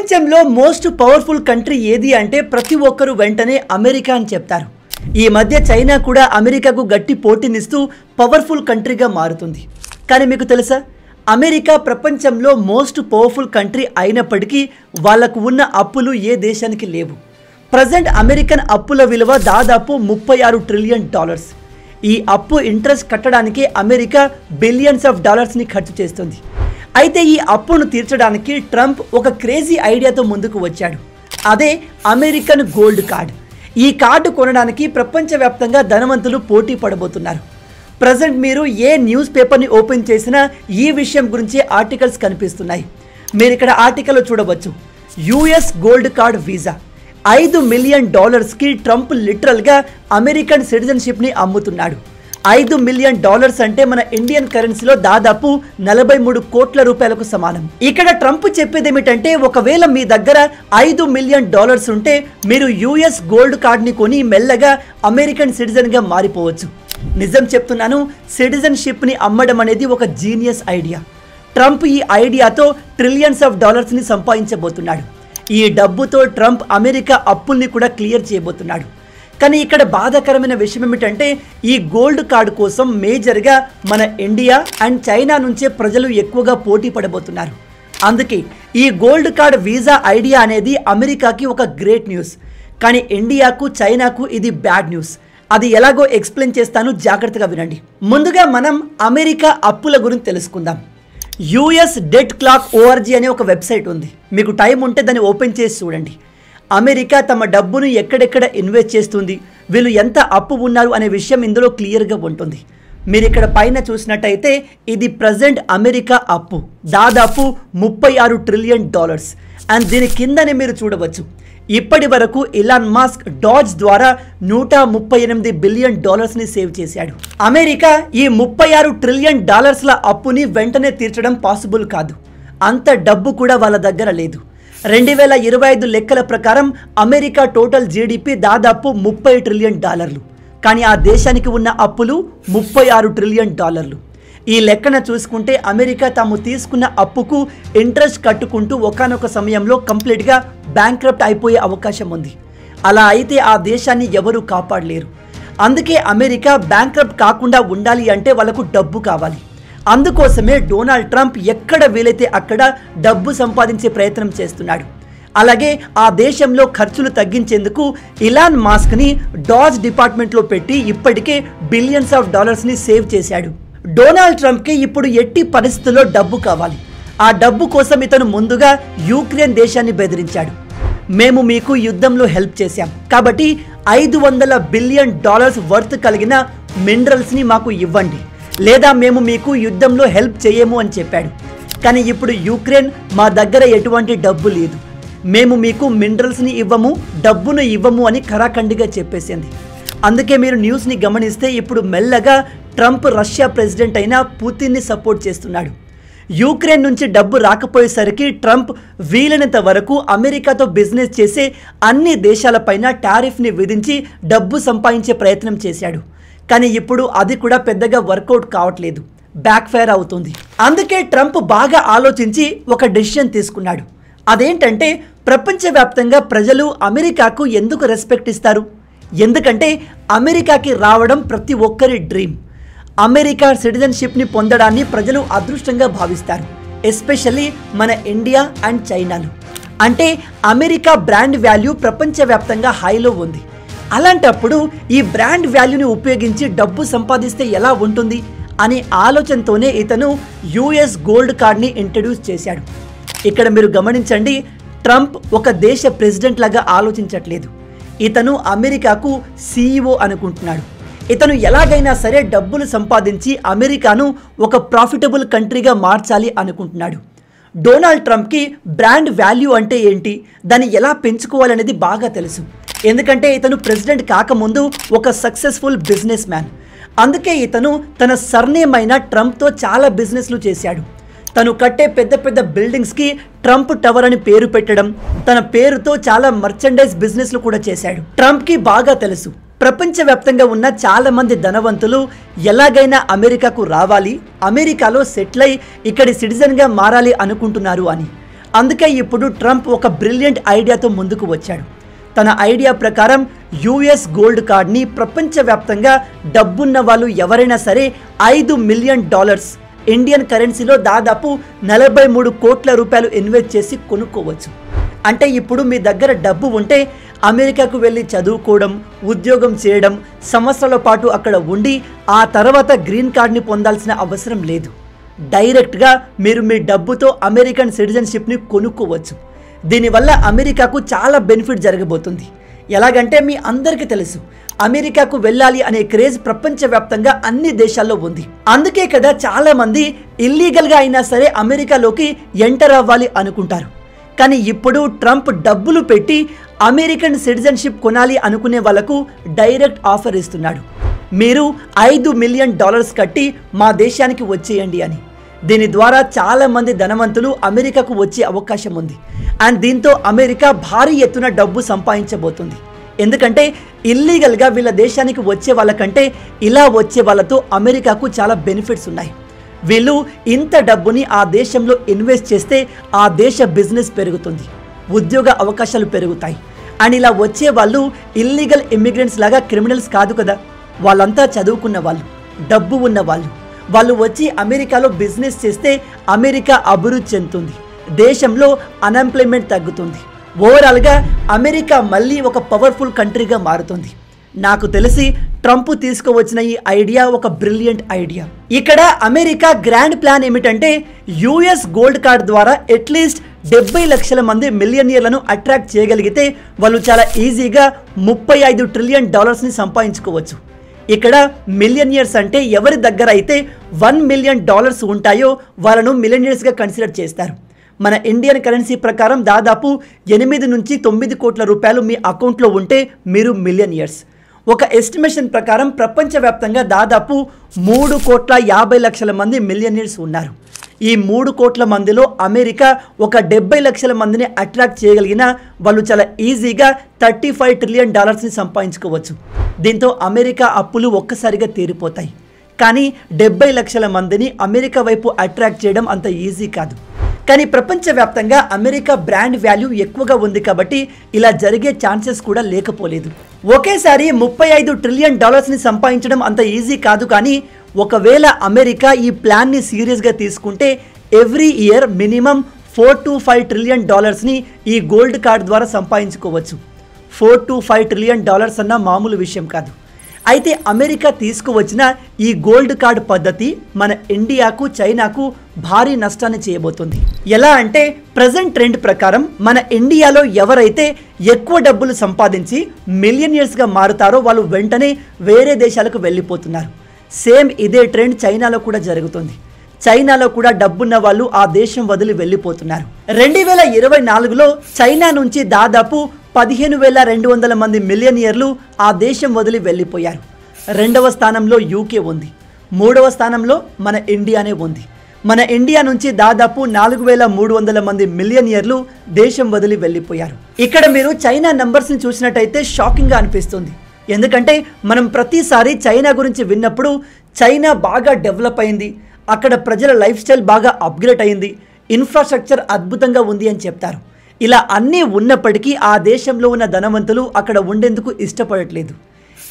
ప్రపంచంలో most powerful country ఏది అంటే ప్రతి ఒక్కరు వెంటనే అమెరికా అని చెప్తారు. ఈ మధ్య చైనా కూడా అమెరికాకు గట్టి పోటీనిస్తూ పవర్ఫుల్ కంట్రీగా మారుతుంది. కానీ మీకు తెలుసా, అమెరికా ప్రపంచంలో మోస్ట్ పవర్ఫుల్ కంట్రీ అయినప్పటికీ వాళ్లకు ఉన్న అప్పులు ఏ దేశానికి లేవు. ప్రజెంట్ అమెరికన్ అప్పుల విలువ దాదాపు $36 ట్రిలియన్. ఈ అప్పు ఇంట్రెస్ట్ కట్టడానికి అమెరికా బిలియన్స్ ఆఫ్ డాలర్స్ని ఖర్చు చేస్తుంది. అయితే ఈ అప్పును తీర్చడానికి ట్రంప్ ఒక క్రేజీ ఐడియాతో ముందుకు వచ్చాడు. అదే అమెరికన్ గోల్డ్ కార్డ్. ఈ కార్డు కొనడానికి ప్రపంచవ్యాప్తంగా ధనవంతులు పోటీ పడబోతున్నారు. ప్రజెంట్ మీరు ఏ న్యూస్ పేపర్ని ఓపెన్ చేసినా ఈ విషయం గురించి ఆర్టికల్స్ కనిపిస్తున్నాయి. మీరు ఇక్కడ ఆర్టికల్లో చూడవచ్చు, US gold card visa $5 million Trump లిటరల్గా అమెరికన్ సిటిజన్షిప్ని అమ్ముతున్నాడు. $5 మిలియన్ అంటే మన ఇండియన్ కరెన్సీలో దాదాపు 43 కోట్ల రూపాయలకు సమానం. ఇక్కడ ట్రంప్ చెప్పేది ఏమిటంటే, ఒకవేళ మీ దగ్గర $5 మిలియన్ ఉంటే మీరు యుఎస్ గోల్డ్ కార్డ్ని కొని మెల్లగా అమెరికన్ సిటిజన్గా మారిపోవచ్చు. నిజం చెప్తున్నాను, సిటిజన్షిప్ని అమ్మడం అనేది ఒక జీనియస్ ఐడియా. ట్రంప్ ఈ ఐడియాతో ట్రిలియన్స్ ఆఫ్ డాలర్స్ని సంపాదించబోతున్నాడు. ఈ డబ్బుతో ట్రంప్ అమెరికా అప్పుల్ని కూడా క్లియర్ చేయబోతున్నాడు. కానీ ఇక్కడ బాధాకరమైన విషయం ఏమిటంటే, ఈ గోల్డ్ కార్డు కోసం మేజర్గా మన ఇండియా అండ్ చైనా నుంచే ప్రజలు ఎక్కువగా పోటీ పడబోతున్నారు. అందుకే ఈ గోల్డ్ కార్డ్ వీసా ఐడియా అనేది అమెరికాకి ఒక గ్రేట్ న్యూస్. కానీ ఇండియాకు చైనాకు ఇది బ్యాడ్ న్యూస్. అది ఎలాగో ఎక్స్ప్లెయిన్ చేస్తాను, జాగ్రత్తగా వినండి. ముందుగా మనం అమెరికా అప్పుల గురించి తెలుసుకుందాం. యుఎస్ డెట్ క్లాక్ ORG అనే ఒక వెబ్సైట్ ఉంది. మీకు టైం ఉంటే దాన్ని ఓపెన్ చేసి చూడండి. అమెరికా తమ డబ్బును ఎక్కడెక్కడ ఇన్వెస్ట్ చేస్తుంది, వీళ్ళు ఎంత అప్పు ఉన్నారు అనే విషయం ఇందులో క్లియర్గా ఉంటుంది. మీరు ఇక్కడ పైన చూసినట్టయితే ఇది ప్రజెంట్ అమెరికా అప్పు దాదాపు $36 ట్రిలియన్. అండ్ దీని కిందనే మీరు చూడవచ్చు, ఇప్పటి వరకు ఇలాన్ మస్క్ డాజ్ ద్వారా $138 బిలియన్ సేవ్ చేశాడు. అమెరికా ఈ $36 ట్రిలియన్ అప్పుని వెంటనే తీర్చడం పాసిబుల్ కాదు. అంత డబ్బు కూడా వాళ్ళ దగ్గర లేదు. 2025 లెక్కల ప్రకారం అమెరికా టోటల్ జీడిపి దాదాపు $30 ట్రిలియన్. కానీ ఆ దేశానికి ఉన్న అప్పులు $36 ట్రిలియన్. ఈ లెక్కన చూసుకుంటే అమెరికా తాము తీసుకున్న అప్పుకు ఇంట్రెస్ట్ కట్టుకుంటూ ఒకానొక సమయంలో కంప్లీట్గా బ్యాంక్రప్ట్ అయిపోయే అవకాశం ఉంది. అలా అయితే ఆ దేశాన్ని ఎవరూ కాపాడలేరు. అందుకే అమెరికా బ్యాంక్రప్ట్ కాకుండా ఉండాలి అంటే వాళ్ళకు డబ్బు కావాలి. అందుకోసమే డొనాల్డ్ ట్రంప్ ఎక్కడ వీలైతే అక్కడ డబ్బు సంపాదించే ప్రయత్నం చేస్తున్నాడు. అలాగే ఆ దేశంలో ఖర్చులు తగ్గించేందుకు ఇలాన్ మస్క్ని డాజ్ డిపార్ట్మెంట్లో పెట్టి ఇప్పటికే బిలియన్స్ ఆఫ్ డాలర్స్ని సేవ్ చేశాడు. డొనాల్డ్ ట్రంప్కి ఇప్పుడు ఎట్టి పరిస్థితుల్లో డబ్బు కావాలి. ఆ డబ్బు కోసం ఇతను ముందుగా యుక్రెయిన్ దేశాన్ని బెదిరించాడు. మేము మీకు యుద్ధంలో హెల్ప్ చేశాం కాబట్టి $500 బిలియన్ వర్త్ కలిగిన మినరల్స్ని మాకు ఇవ్వండి, లేదా మేము మీకు యుద్ధంలో హెల్ప్ చేయము అని చెప్పాడు. కానీ ఇప్పుడు యుక్రెయిన్ మా దగ్గర ఎటువంటి డబ్బు లేదు, మేము మీకు మినరల్స్ని ఇవ్వము, డబ్బును ఇవ్వము అని ఖరాఖండిగా చెప్పేసింది. అందుకే మీరు న్యూస్ని గమనిస్తే ఇప్పుడు మెల్లగా ట్రంప్ రష్యా ప్రెసిడెంట్ అయిన పుతిన్ని సపోర్ట్ చేస్తున్నాడు. యుక్రెయిన్ నుంచి డబ్బు రాకపోయేసరికి ట్రంప్ వీలైనంత వరకు అమెరికాతో బిజినెస్ చేసే అన్ని దేశాలపైన టారిఫ్ని విధించి డబ్బు సంపాదించే ప్రయత్నం చేశాడు. కానీ ఇప్పుడు అది కూడా పెద్దగా వర్కౌట్ కావట్లేదు, బ్యాక్ ఫైర్ అవుతుంది. అందుకే ట్రంప్ బాగా ఆలోచించి ఒక డెసిషన్ తీసుకున్నాడు. అదేంటంటే, ప్రపంచవ్యాప్తంగా ప్రజలు అమెరికాకు ఎందుకు రెస్పెక్ట్ ఇస్తారు? ఎందుకంటే అమెరికాకి రావడం ప్రతి ఒక్కరి డ్రీమ్. అమెరికా సిటిజన్షిప్ని పొందడాన్ని ప్రజలు అదృష్టంగా భావిస్తారు, ఎస్పెషల్లీ మన ఇండియా అండ్ చైనాలు. అంటే అమెరికా బ్రాండ్ వాల్యూ ప్రపంచవ్యాప్తంగా హైలో ఉంది. అలాంటప్పుడు ఈ బ్రాండ్ వాల్యూని ఉపయోగించి డబ్బు సంపాదిస్తే ఎలా ఉంటుంది అనే ఆలోచనతోనే ఇతను యుఎస్ గోల్డ్ కార్డ్ని ఇంట్రడ్యూస్ చేశాడు. ఇక్కడ మీరు గమనించండి, ట్రంప్ ఒక దేశ ప్రెసిడెంట్ లాగా ఆలోచించట్లేదు. ఇతను అమెరికాకు CEO అనుకుంటున్నాడు. ఇతను ఎలాగైనా సరే డబ్బులు సంపాదించి అమెరికాను ఒక ప్రాఫిటబుల్ కంట్రీగా మార్చాలి అనుకుంటున్నాడు. డొనాల్డ్ ట్రంప్కి బ్రాండ్ వాల్యూ అంటే ఏంటి, దాన్ని ఎలా పెంచుకోవాలనేది బాగా తెలుసు. ఎందుకంటే ఇతను ప్రెసిడెంట్ కాకముందు ఒక సక్సెస్ఫుల్ బిజినెస్ మ్యాన్. అందుకే ఇతను తన సర్నేమ్ అయిన ట్రంప్తో చాలా బిజినెస్లు చేశాడు. తను కట్టే పెద్ద పెద్ద బిల్డింగ్స్కి ట్రంప్ టవర్ అని పేరు పెట్టడం, తన పేరుతో చాలా మర్చెండైజ్ బిజినెస్లు కూడా చేశాడు. ట్రంప్కి బాగా తెలుసు ప్రపంచవ్యాప్తంగా ఉన్న చాలా మంది ధనవంతులు ఎలాగైనా అమెరికాకు రావాలి, అమెరికాలో సెటిల్ అయి ఇక్కడి సిటిజన్గా మారాలి అనుకుంటున్నారు అని. అందుకే ఇప్పుడు ట్రంప్ ఒక బ్రిలియంట్ ఐడియాతో ముందుకు వచ్చాడు. తన ఐడియా ప్రకారం యుఎస్ గోల్డ్ కార్డ్ని ప్రపంచవ్యాప్తంగా డబ్బున్న వాళ్ళు ఎవరైనా సరే $5 మిలియన్ ఇండియన్ కరెన్సీలో దాదాపు 43 కోట్ల రూపాయలు ఇన్వెస్ట్ చేసి కొనుక్కోవచ్చు. అంటే ఇప్పుడు మీ దగ్గర డబ్బు ఉంటే అమెరికాకు వెళ్ళి చదువుకోవడం, ఉద్యోగం చేయడం, సంవత్సరాల పాటు అక్కడ ఉండి ఆ తర్వాత గ్రీన్ కార్డ్ని పొందాల్సిన అవసరం లేదు. డైరెక్ట్గా మీరు మీ డబ్బుతో అమెరికన్ సిటిజన్షిప్ని కొనుక్కోవచ్చు. దీనివల్ల అమెరికాకు చాలా బెనిఫిట్ జరగబోతుంది. ఎలాగంటే మీ అందరికీ తెలుసు, అమెరికాకు వెళ్ళాలి అనే క్రేజ్ ప్రపంచవ్యాప్తంగా అన్ని దేశాల్లో ఉంది. అందుకే కదా చాలా మంది ఇల్లీగల్గా అయినా సరే అమెరికాలోకి ఎంటర్ అవ్వాలి అనుకుంటారు. కానీ ఇప్పుడు ట్రంప్ డబ్బులు పెట్టి అమెరికన్ సిటిజన్షిప్ కొనాలి అనుకునే వాళ్లకు డైరెక్ట్ ఆఫర్ ఇస్తున్నాడు. మీరు $5 మిలియన్ కట్టి మా దేశానికి వచ్చేయండి అని. దీని ద్వారా చాలా మంది ధనవంతులు అమెరికాకు వచ్చే అవకాశం ఉంది. అండ్ దీంతో అమెరికా భారీ ఎత్తున డబ్బు సంపాదించబోతుంది. ఎందుకంటే ఇల్లీగల్గా వీళ్ళ దేశానికి వచ్చే వాళ్ళకంటే ఇలా వచ్చే వాళ్ళతో అమెరికాకు చాలా బెనిఫిట్స్ ఉన్నాయి. వీళ్ళు ఇంత డబ్బుని ఆ దేశంలో ఇన్వెస్ట్ చేస్తే ఆ దేశ బిజినెస్ పెరుగుతుంది, ఉద్యోగ అవకాశాలు పెరుగుతాయి. అండ్ ఇలా వచ్చే వాళ్ళు ఇల్లీగల్ ఇమ్మిగ్రెంట్స్ లాగా క్రిమినల్స్ కాదు కదా. వాళ్ళంతా చదువుకున్న వాళ్ళు, డబ్బు ఉన్న వాళ్ళు. వాళ్ళు వచ్చి అమెరికాలో బిజినెస్ చేస్తే అమెరికా అభివృద్ధి చెందుతుంది, దేశంలో అన్ఎంప్లాయ్మెంట్ తగ్గుతుంది. ఓవరాల్గా అమెరికా మళ్ళీ ఒక పవర్ఫుల్ కంట్రీగా మారుతుంది. నాకు తెలిసి ట్రంప్ తీసుకువచ్చిన ఈ ఐడియా ఒక బ్రిలియంట్ ఐడియా. ఇక్కడ అమెరికా గ్రాండ్ ప్లాన్ ఏమిటంటే యుఎస్ గోల్డ్ కార్డ్ ద్వారా అట్లీస్ట్ 70 లక్షల మంది మిలియనియర్లను అట్రాక్ట్ చేయగలిగితే వాళ్ళు చాలా ఈజీగా $35 ట్రిలియన్ సంపాదించుకోవచ్చు. ఇక్కడ మిలియనియర్స్ అంటే ఎవరి దగ్గర అయితే $1 మిలియన్ ఉంటాయో వాళ్ళను మిలియనియర్స్గా కన్సిడర్ చేస్తారు. మన ఇండియన్ కరెన్సీ ప్రకారం దాదాపు 8 నుంచి 9 కోట్ల రూపాయలు మీ అకౌంట్లో ఉంటే మీరు మిలియనియర్స్. ఒక ఎస్టిమేషన్ ప్రకారం ప్రపంచవ్యాప్తంగా దాదాపు 3,50,00,000 మంది మిలియనియర్స్ ఉన్నారు. ఈ 3 కోట్ల మందిలో అమెరికా ఒక 70 లక్షల మందిని అట్రాక్ట్ చేయగలిగిన వాళ్ళు చాలా ఈజీగా $35 ట్రిలియన్ సంపాదించుకోవచ్చు. దీంతో అమెరికా అప్పులు ఒక్కసారిగా తీరిపోతాయి. కానీ 70 లక్షల మందిని అమెరికా వైపు అట్రాక్ట్ చేయడం అంత ఈజీ కాదు. కానీ ప్రపంచవ్యాప్తంగా అమెరికా బ్రాండ్ వాల్యూ ఎక్కువగా ఉంది కాబట్టి ఇలా జరిగే ఛాన్సెస్ కూడా లేకపోలేదు. ఒకేసారి $35 ట్రిలియన్ సంపాదించడం అంత ఈజీ కాదు. కానీ ఒకవేళ అమెరికా ఈ ప్లాన్ని సీరియస్గా తీసుకుంటే every year minimum $4 to 5 trillion ఈ గోల్డ్ కార్డ్ ద్వారా సంపాదించుకోవచ్చు. $4 to 5 ట్రిలియన్ అన్న మామూలు విషయం కాదు. అయితే అమెరికా తీసుకువచ్చిన ఈ గోల్డ్ కార్డ్ పద్ధతి మన ఇండియాకు, చైనాకు భారీ నష్టాన్ని చేయబోతుంది. ఎలా అంటే ప్రజెంట్ ట్రెండ్ ప్రకారం మన ఇండియాలో ఎవరైతే ఎక్కువ డబ్బులు సంపాదించి మిలియనియర్స్గా మారుతారో వాళ్ళు వెంటనే వేరే దేశాలకు వెళ్ళిపోతున్నారు. సేమ్ ఇదే ట్రెండ్ చైనాలో కూడా జరుగుతుంది. చైనాలో కూడా డబ్బున్న వాళ్ళు ఆ దేశం వదిలి వెళ్ళిపోతున్నారు. 2024లో చైనా నుంచి దాదాపు 15,200 మంది మిలియనియర్లు ఆ దేశం వదిలి వెళ్ళిపోయారు. 2వ స్థానంలో యూకే ఉంది, 3వ స్థానంలో మన ఇండియానే ఉంది. మన ఇండియా నుంచి దాదాపు 4,300 మంది మిలియనియర్లు దేశం వదిలి వెళ్ళిపోయారు. ఇక్కడ మీరు చైనా నంబర్స్ని చూసినట్టయితే షాకింగ్గా అనిపిస్తుంది. ఎందుకంటే మనం ప్రతిసారి చైనా గురించి విన్నప్పుడు చైనా బాగా డెవలప్ అయింది, అక్కడ ప్రజల లైఫ్ స్టైల్ బాగా అప్గ్రేడ్ అయింది, ఇన్ఫ్రాస్ట్రక్చర్ అద్భుతంగా ఉంది అని చెప్తారు. ఇలా అన్నీ ఉన్నప్పటికీ ఆ దేశంలో ఉన్న ధనవంతులు అక్కడ ఉండేందుకు ఇష్టపడట్లేదు.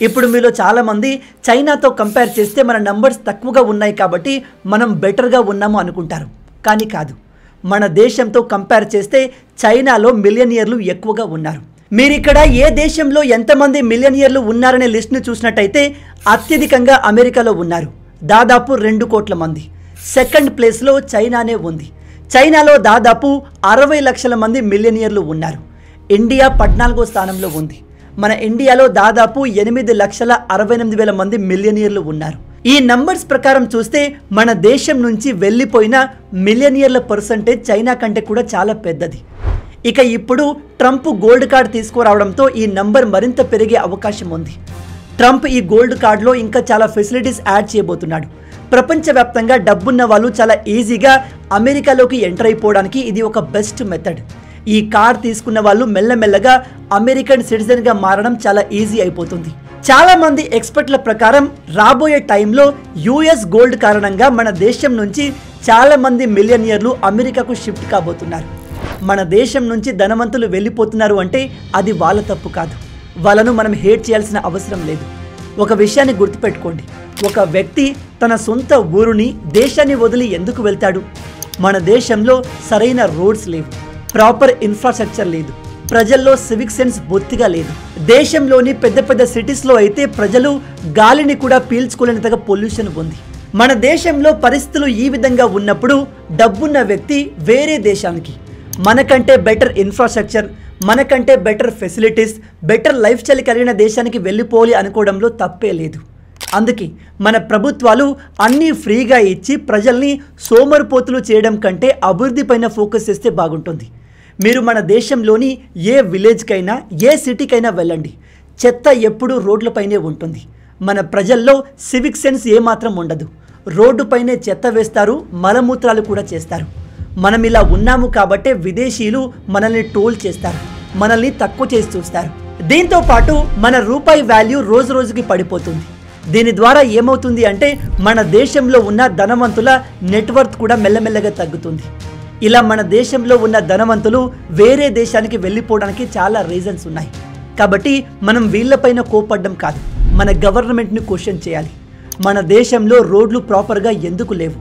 ఇప్పుడు మీలో చాలామంది చైనాతో కంపేర్ చేస్తే మన నంబర్స్ తక్కువగా ఉన్నాయి కాబట్టి మనం బెటర్గా ఉన్నాము అనుకుంటారు. కానీ కాదు, మన దేశంతో కంపేర్ చేస్తే చైనాలో మిలియనియర్లు ఎక్కువగా ఉన్నారు. మీరు ఇక్కడ ఏ దేశంలో ఎంతమంది మిలియనియర్లు ఉన్నారనే లిస్ట్ను చూసినట్టయితే అత్యధికంగా అమెరికాలో ఉన్నారు, దాదాపు 2 కోట్ల మంది. సెకండ్ ప్లేస్లో చైనానే ఉంది. చైనాలో దాదాపు 60 లక్షల మంది మిలియనియర్లు ఉన్నారు. ఇండియా 14వ స్థానంలో ఉంది. మన ఇండియాలో దాదాపు 8,68,000 మంది మిలియనియర్లు ఉన్నారు. ఈ నంబర్స్ ప్రకారం చూస్తే మన దేశం నుంచి వెళ్ళిపోయిన మిలియనియర్ల పర్సంటేజ్ చైనా కంటే కూడా చాలా పెద్దది. ఇక ఇప్పుడు ట్రంప్ గోల్డ్ కార్డ్ తీసుకురావడంతో ఈ నంబర్ మరింత పెరిగే అవకాశం ఉంది. ట్రంప్ ఈ గోల్డ్ కార్డ్లో ఇంకా చాలా ఫెసిలిటీస్ యాడ్ చేయబోతున్నాడు. ప్రపంచవ్యాప్తంగా డబ్బున్న వాళ్ళు చాలా ఈజీగా అమెరికాలోకి ఎంటర్ అయిపోవడానికి ఇది ఒక బెస్ట్ మెథడ్. ఈ కార్డ్ తీసుకున్న వాళ్ళు మెల్లమెల్లగా అమెరికన్ సిటిజన్గా మారడం చాలా ఈజీ అయిపోతుంది. చాలా మంది ఎక్స్పర్ట్ల ప్రకారం రాబోయే టైంలో యుఎస్ గోల్డ్ కారణంగా మన దేశం నుంచి చాలా మంది మిలియనియర్లు అమెరికాకు షిఫ్ట్ కాబోతున్నారు. మన దేశం నుంచి ధనవంతులు వెళ్ళిపోతున్నారు అంటే అది వాళ్ళ తప్పు కాదు. వాళ్ళను మనం హేట్ చేయాల్సిన అవసరం లేదు. ఒక విషయాన్ని గుర్తుపెట్టుకోండి, ఒక వ్యక్తి తన సొంత ఊరుని దేశాన్ని వదిలి ఎందుకు వెళ్తాడు? మన దేశంలో సరైన రోడ్స్ లేవు, ప్రాపర్ ఇన్ఫ్రాస్ట్రక్చర్ లేదు, ప్రజల్లో సివిక్ సెన్స్ బొత్తిగా లేదు. దేశంలోని పెద్ద పెద్ద సిటీస్లో అయితే ప్రజలు గాలిని కూడా పీల్చుకోలేనంతగా పొల్యూషన్ ఉంది. మన దేశంలో పరిస్థితులు ఈ విధంగా ఉన్నప్పుడు డబ్బున్న వ్యక్తి వేరే దేశానికి మనకంటే బెటర్ ఇన్ఫ్రాస్ట్రక్చర్, మనకంటే better facilities, better life style కలిగిన దేశానికి వెళ్ళిపోవాలి అనుకోవడంలో తప్పే లేదు. అందుకే మన ప్రభుత్వాలు అన్నీ ఫ్రీగా ఇచ్చి ప్రజల్ని సోమరిపోతులు చేయడం కంటే అభివృద్ధి పైన ఫోకస్ చేస్తే బాగుంటుంది. మీరు మన దేశంలోని ఏ విలేజ్కైనా ఏ సిటీకైనా వెళ్ళండి, చెత్త ఎప్పుడూ రోడ్లపైనే ఉంటుంది. మన ప్రజల్లో సివిక్ సెన్స్ ఏమాత్రం ఉండదు. రోడ్డు పైనే చెత్త వేస్తారు, మలమూత్రాలు కూడా చేస్తారు. మనం ఇలా ఉన్నాము కాబట్టే విదేశీయులు మనల్ని ట్రోల్ చేస్తారు, మనల్ని తక్కువ చేసి చూస్తారు. దీంతో పాటు మన రూపాయి వాల్యూ రోజు రోజుకి పడిపోతుంది. దీని ద్వారా ఏమవుతుంది అంటే మన దేశంలో ఉన్న ధనవంతుల నెట్వర్త్ కూడా మెల్లమెల్లగా తగ్గుతుంది. ఇలా మన దేశంలో ఉన్న ధనవంతులు వేరే దేశానికి వెళ్ళిపోవడానికి చాలా రీజన్స్ ఉన్నాయి. కాబట్టి మనం వీళ్ళపైన కోపడ్డం కాదు, మన గవర్నమెంట్ని క్వశ్చన్ చేయాలి. మన దేశంలో రోడ్లు ప్రాపర్గా ఎందుకు లేవు?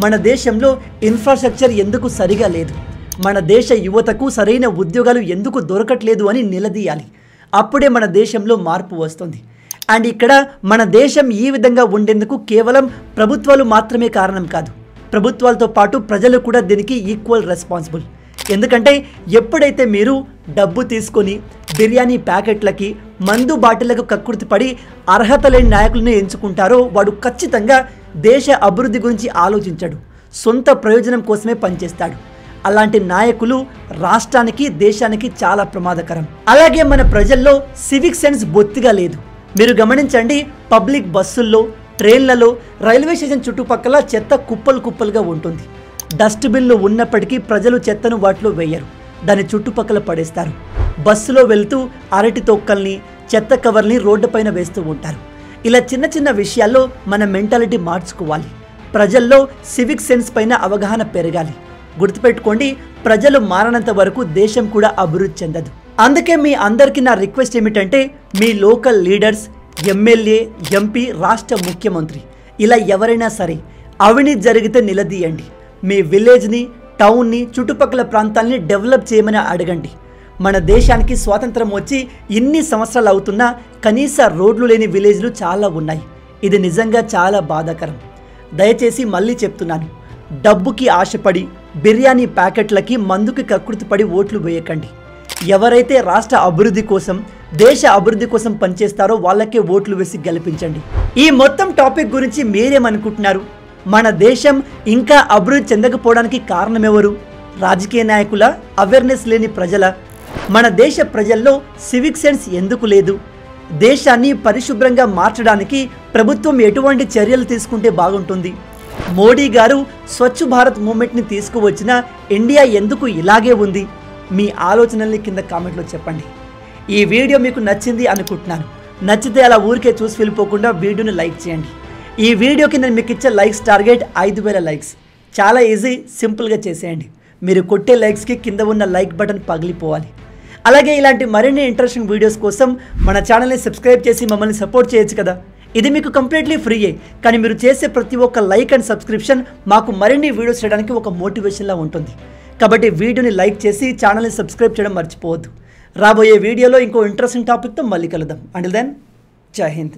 మన దేశంలో ఇన్ఫ్రాస్ట్రక్చర్ ఎందుకు సరిగా లేదు? మన దేశ యువతకు సరైన ఉద్యోగాలు ఎందుకు దొరకట్లేదు అని నిలదీయాలి. అప్పుడే మన దేశంలో మార్పు వస్తుంది. అండ్ ఇక్కడ మన దేశం ఈ విధంగా ఉండేందుకు కేవలం ప్రభుత్వాలు మాత్రమే కారణం కాదు, ప్రభుత్వాలతో పాటు ప్రజలు కూడా దీనికి ఈక్వల్ రెస్పాన్సిబుల్. ఎందుకంటే ఎప్పుడైతే మీరు డబ్బు తీసుకొని బిర్యానీ ప్యాకెట్లకి, మందు బాటిళ్లకు కక్కుర్తి పడి అర్హత లేని నాయకులను ఎంచుకుంటారో వాడు ఖచ్చితంగా దేశ అభివృద్ధి గురించి ఆలోచించడు, సొంత ప్రయోజనం కోసమే పనిచేస్తాడు. అలాంటి నాయకులు రాష్ట్రానికి, దేశానికి చాలా ప్రమాదకరం. అలాగే మన ప్రజల్లో సివిక్ సెన్స్ బొత్తిగా లేదు. మీరు గమనించండి, పబ్లిక్ బస్సుల్లో, ట్రైన్లలో, రైల్వే స్టేషన్ చుట్టుపక్కల చెత్త కుప్పలు కుప్పలుగా ఉంటుంది. డస్ట్బిన్లు ఉన్నప్పటికీ ప్రజలు చెత్తను వాటిలో వేయరు, దాని చుట్టుపక్కల పడేస్తారు. బస్సులో వెళ్తూ అరటి తొక్కల్ని, చెత్త కవర్ని రోడ్డు పైన వేస్తూ ఉంటారు. ఇలా చిన్న చిన్న విషయాల్లో మన మెంటాలిటీ మార్చుకోవాలి. ప్రజల్లో సివిక్ సెన్స్ పైన అవగాహన పెరగాలి. గుర్తుపెట్టుకోండి, ప్రజలు మారనంత వరకు దేశం కూడా అభివృద్ధి చెందదు. అందుకే మీ అందరికీ నా రిక్వెస్ట్ ఏమిటంటే, మీ లోకల్ లీడర్స్, ఎమ్మెల్యే, ఎంపీ, రాష్ట్ర ముఖ్యమంత్రి ఇలా ఎవరైనా సరే అవినీతి జరిగితే నిలదీయండి. మీ విలేజ్ని, టౌన్ని, చుట్టుపక్కల ప్రాంతాలని డెవలప్ చేయమని అడగండి. మన దేశానికి స్వాతంత్రం వచ్చి ఇన్ని సంవత్సరాలు అవుతున్నా కనీస రోడ్లు లేని విలేజ్లు చాలా ఉన్నాయి. ఇది నిజంగా చాలా బాధాకరం. దయచేసి మళ్ళీ చెప్తున్నాను, డబ్బుకి ఆశపడి బిర్యానీ ప్యాకెట్లకి, మందుకి కకృతిపడి ఓట్లు వేయకండి. ఎవరైతే రాష్ట్ర అభివృద్ధి కోసం, దేశ అభివృద్ధి కోసం పనిచేస్తారో వాళ్ళకే ఓట్లు వేసి గెలిపించండి. ఈ మొత్తం టాపిక్ గురించి మీరేమనుకుంటున్నారు? మన దేశం ఇంకా అభివృద్ధి చెందకపోవడానికి కారణం ఎవరు? రాజకీయ నాయకుల? అవేర్నెస్ లేని ప్రజల? మన దేశ ప్రజల్లో సివిక్ సెన్స్ ఎందుకు లేదు? దేశాన్ని పరిశుభ్రంగా మార్చడానికి ప్రభుత్వం ఎటువంటి చర్యలు తీసుకుంటే బాగుంటుంది? మోడీ గారు స్వచ్ఛ భారత్ మూవ్మెంట్ని తీసుకువచ్చిన ఇండియా ఎందుకు ఇలాగే ఉంది? మీ ఆలోచనల్ని కింద కామెంట్లో చెప్పండి. ఈ వీడియో మీకు నచ్చింది అనుకుంటున్నాను. నచ్చితే అలా ఊరికే చూసి వెళ్ళిపోకుండా వీడియోని లైక్ చేయండి. ఈ వీడియోకి నేను మీకు ఇచ్చే లైక్స్ టార్గెట్ 5000 లైక్స్. చాలా ఈజీ, సింపుల్గా చేసేయండి. మీరు కొట్టే లైక్స్కి కింద ఉన్న లైక్ బటన్ పగిలిపోవాలి. అలాగే ఇలాంటి మరిన్ని ఇంట్రెస్టింగ్ వీడియోస్ కోసం మన ఛానల్ని సబ్స్క్రైబ్ చేసి మమ్మల్ని సపోర్ట్ చేయొచ్చు కదా. ఇది మీకు కంప్లీట్లీ ఫ్రీయే, కానీ మీరు చేసే ప్రతి ఒక్క లైక్ అండ్ సబ్స్క్రిప్షన్ మాకు మరిన్ని వీడియోస్ చేయడానికి ఒక మోటివేషన్లా ఉంటుంది. కాబట్టి వీడియోని లైక్ చేసి ఛానల్ని సబ్స్క్రైబ్ చేయడం మర్చిపోవద్దు. రాబోయే వీడియోలో ఇంకో ఇంట్రెస్టింగ్ టాపిక్తో మళ్ళీ కలుద్దాం. అంటిల్ దెన్, జై హింద్.